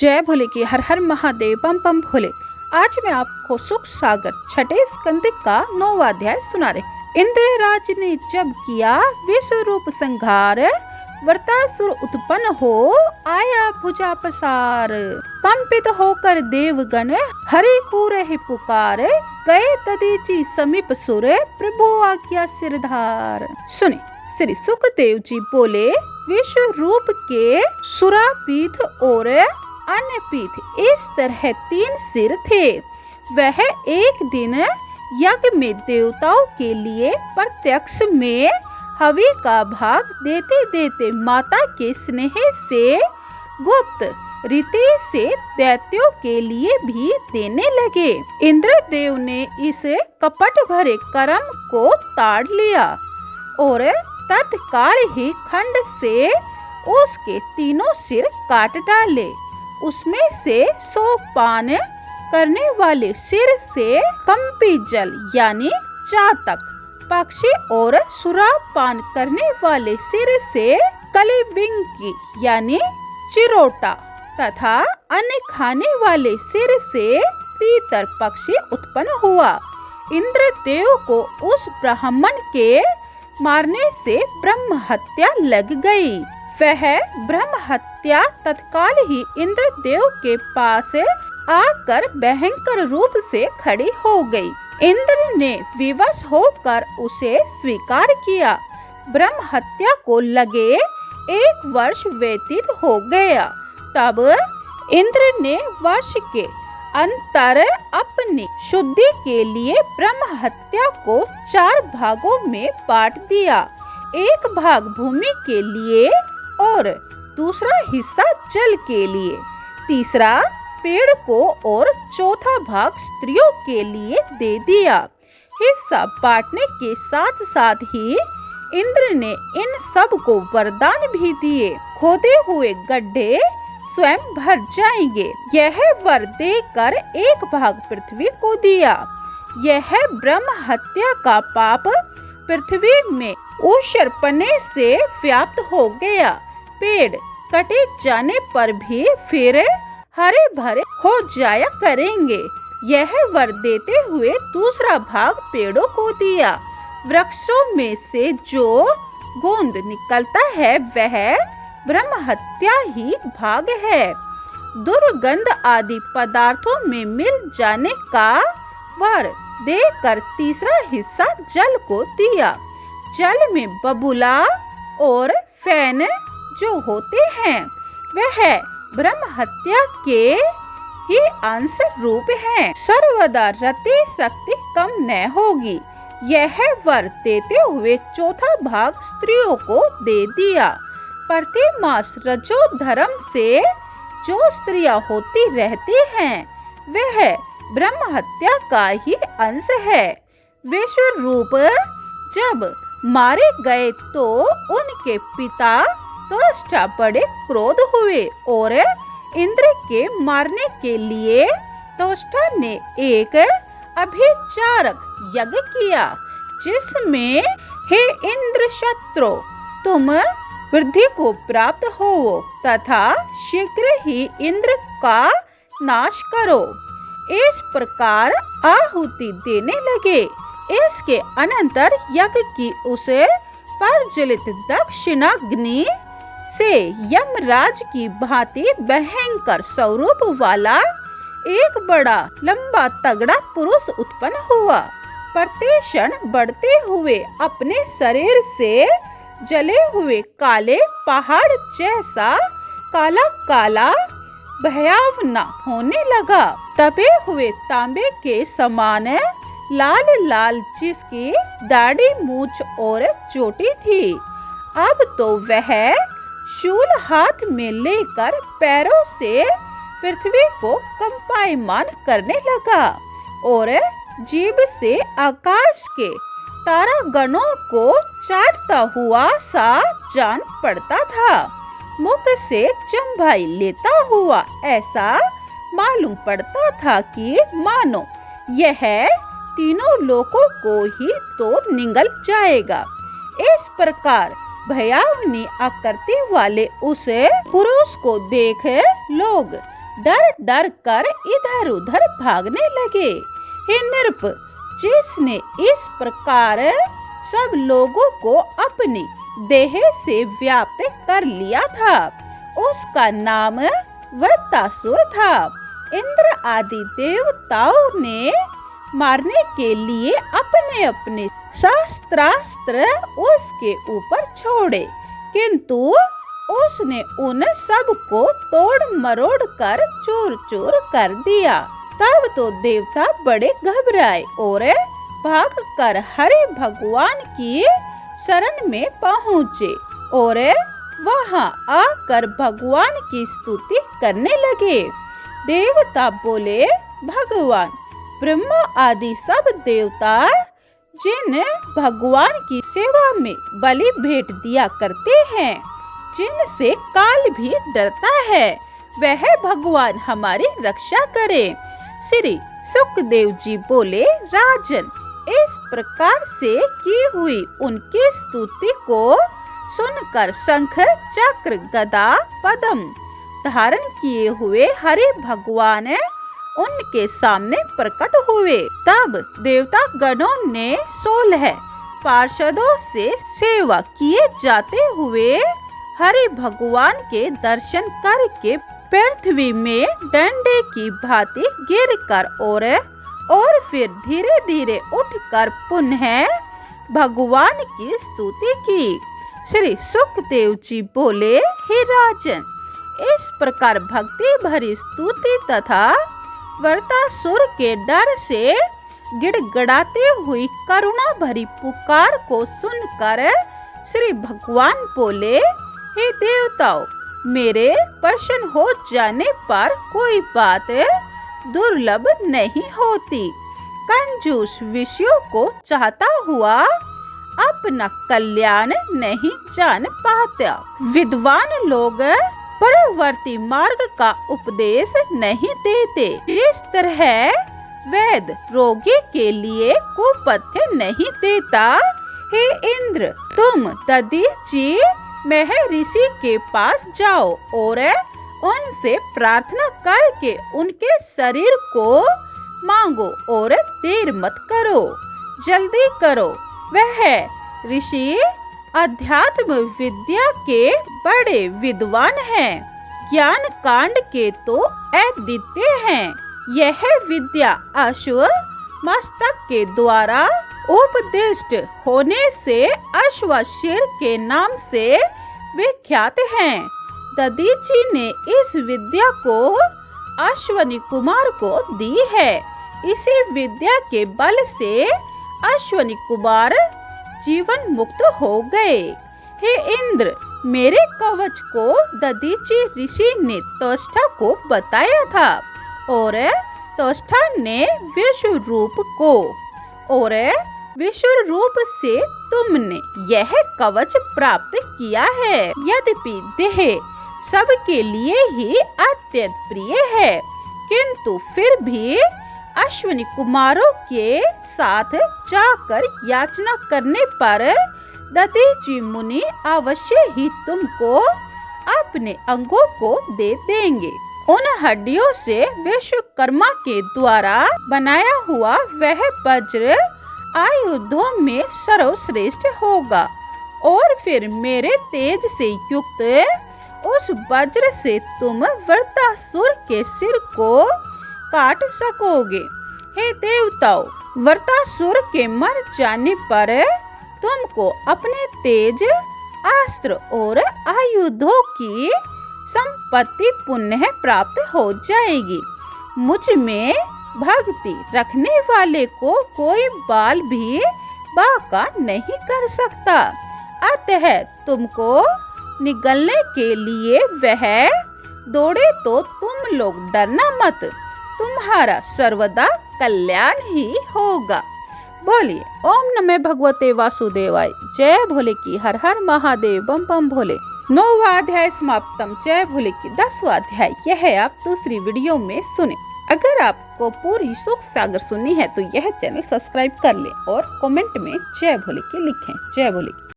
जय भोले की हर हर महादेव बम बम भोले। आज मैं आपको सुख सागर छठे स्कंद का 9वां अध्याय सुना रहे। इंद्रराज ने जब किया विश्व रूप संहार, वृतासुर उत्पन्न हो आया भुजा पसार। कंपित होकर देवगण हरि को रहे पुकार, गए दधीचि समीप सुर प्रभु आज्ञा सिरधार। सुने श्री सुखदेव जी बोले, विश्व रूप के सुरापीठ और अन्य पीठ इस तरह 3 सिर थे। वह एक दिन यज्ञ में देवताओं के लिए प्रत्यक्ष में हवि का भाग देते देते माता के स्नेह से गुप्त रीति से दैत्यों के लिए भी देने लगे। इंद्रदेव ने इस कपट भरे कर्म को ताड़ लिया और तत्काल ही खंड से उसके 3 सिर काट डाले। उसमें से 100 पान करने वाले सिर से कंपी जल यानी चातक पक्षी और सुराग पान करने वाले सिर से कलिबिंकी यानी चिरोटा तथा अन्य खाने वाले सिर से तीतर पक्षी उत्पन्न हुआ। इंद्रदेव को उस ब्राह्मण के मारने से ब्रह्म हत्या लग गई। वह ब्रह्म हत्या तत्काल ही इंद्रदेव के पास आकर भयंकर रूप से खड़ी हो गई। इंद्र ने विवश होकर उसे स्वीकार किया। ब्रह्म हत्या को लगे 1 वर्ष व्यतीत हो गया। तब इंद्र ने वर्ष के अंतर अपनी शुद्धि के लिए ब्रह्म हत्या को 4 भागों में बांट दिया। एक भाग भूमि के लिए और दूसरा हिस्सा जल के लिए, तीसरा पेड़ को और चौथा भाग स्त्रियों के लिए दे दिया। हिस्सा बांटने के साथ साथ ही इंद्र ने इन सब को वरदान भी दिए। खोदे हुए गड्ढे स्वयं भर जाएंगे, यह वर देकर एक भाग पृथ्वी को दिया। यह ब्रह्म हत्या का पाप पृथ्वी में ऊषरपने से व्याप्त हो गया। पेड़ कटे जाने पर भी फिर हरे भरे हो जाया करेंगे। यह वर देते हुए दूसरा भाग पेड़ों को दिया। वृक्षों में से जो गोंद निकलता है वह ब्रह्म हत्या ही भाग है। दुर्गंध आदि पदार्थों में मिल जाने का वर देकर तीसरा हिस्सा जल को दिया। जल में बबूला और फैन जो होते हैं वह ब्रह्म हत्या के ही अंश रूप हैं। सर्वदा रति शक्ति कम न होगी। यह वर देते हुए चौथा भाग स्त्रियों को दे दिया। प्रति मास रजो धर्म से जो स्त्रियां होती रहती हैं वह ब्रह्म हत्या का ही अंश है। विश्व रूप जब मारे गए तो उनके पिता त्वष्टा बड़े क्रोध हुए और इंद्र के मारने के लिए त्वष्टा ने एक अभिचारक यज्ञ किया, जिसमें हे इंद्र शत्रु तुम वृद्धि को प्राप्त हो तथा शीघ्र ही इंद्र का नाश करो। इस प्रकार आहुति देने लगे। इसके अनंतर यज्ञ की उस प्रज्वलित दक्षिणाग्नि से यमराज की भांति भयंकर स्वरूप वाला एक बड़ा लंबा तगड़ा पुरुष उत्पन्न हुआ। प्रतिक्षण बढ़ते हुए अपने शरीर से जले हुए काले पहाड़ जैसा काला काला भयावना होने लगा। तपे हुए तांबे के समान लाल लाल जिसकी दाढ़ी मूछ और चोटी थी। अब तो वह शूल हाथ में लेकर पैरों से पृथ्वी को कंपायमान करने लगा और जीभ से आकाश के तारागणों को चाटता हुआ सा जान पड़ता था। मुख से चंभाई लेता हुआ ऐसा मालूम पड़ता था कि मानो यह तीनों लोकों को ही तो निगल जाएगा। इस प्रकार भयावनी आकृति वाले उस पुरुष को देख लोग डर डर कर इधर उधर भागने लगे। हे नृप, जिसने इस प्रकार सब लोगों को अपनी देह से व्याप्त कर लिया था, उसका नाम वृत्तासुर था। इंद्र आदि देवताओं ने मारने के लिए अपने अपने शस्त्रास्त्र उसके ऊपर छोड़े, किंतु उसने उन सब को तोड़ मरोड़ कर चूर चूर कर दिया। तब तो देवता बड़े घबराए और भाग कर हरि भगवान की शरण में पहुँचे और वहां आकर भगवान की स्तुति करने लगे। देवता बोले, भगवान, ब्रह्मा आदि सब देवता जिन भगवान की सेवा में बलि भेंट दिया करते हैं, जिनसे काल भी डरता है, वह भगवान हमारी रक्षा करे। श्री सुखदेव जी बोले, राजन, इस प्रकार से की हुई उनकी स्तुति को सुनकर शंख चक्र गदा पद्म धारण किए हुए हरि भगवान उनके सामने प्रकट हुए। तब देवता गणों ने 16 पार्षदों से सेवा किए जाते हुए हरि भगवान के दर्शन करके पृथ्वी में डंडे की भांति गिरकर और फिर धीरे धीरे उठकर पुनः भगवान की स्तुति की। श्री सुखदेव जी बोले, हे राजन, इस प्रकार भक्ति भरी स्तुति तथा वृत्तासुर के डर से गिड़गिड़ाते हुई करुणा भरी पुकार को सुनकर श्री भगवान बोले, हे देवताओं, मेरे प्रसन्न हो जाने पर कोई बात दुर्लभ नहीं होती। कंजूस विषयों को चाहता हुआ अपना कल्याण नहीं जान पाता। विद्वान लोग परवर्ती मार्ग का उपदेश नहीं देते। जिस तरह वैद्य रोगी के लिए कुपथ्य नहीं देता, हे इंद्र, तुम दधीचि महर्षि के पास जाओ और उनसे प्रार्थना करके उनके शरीर को मांगो और देर मत करो, जल्दी करो। वह ऋषि अध्यात्म विद्या के बड़े विद्वान हैं, ज्ञान कांड के तो अद्वितीय हैं। यह विद्या अश्व मस्तक के द्वारा उपदिष्ट होने से अश्वशीर के नाम से विख्यात हैं। दधीचि ने इस विद्या को अश्वनी कुमार को दी है। इसी विद्या के बल से अश्वनी कुमार जीवन मुक्त हो गए। हे इंद्र, मेरे कवच को दधीचि ऋषि ने त्वष्टा को बताया था और त्वष्टा ने विश्वरूप को, और विश्वरूप से तुमने यह कवच प्राप्त किया है। यद्यपि देह सबके लिए ही अत्यंत प्रिय है, किंतु फिर भी अश्विनी कुमारों के साथ जाकर याचना करने पर दधीचि मुनि अवश्य ही तुमको अपने अंगों को दे देंगे। उन हड्डियों से विश्वकर्मा के द्वारा बनाया हुआ वह वज्र आयुधों में सर्वश्रेष्ठ होगा, और फिर मेरे तेज से युक्त उस वज्र से तुम वृत्तासुर के सिर को काट सकोगे। हे देवताओं, वृत्तासुर के मर जाने पर तुमको अपने तेज अस्त्र और आयुधों की संपत्ति पुनः प्राप्त हो जाएगी। मुझ में भक्ति रखने वाले को कोई बाल भी बाका नहीं कर सकता। अतः तुमको निगलने के लिए वह दौड़े तो तुम लोग डरना मत, तुम्हारा सर्वदा कल्याण ही होगा। बोलिए ओम नमः भगवते वासुदेवाय। जय भोले की हर हर महादेव, बम बम भोले। 9वां अध्याय समाप्तम। जय भोले की 10वां अध्याय यह आप दूसरी वीडियो में सुने। अगर आपको पूरी सुख सागर सुननी है तो यह चैनल सब्सक्राइब कर लें और कमेंट में जय भोले की लिखें। जय भोले।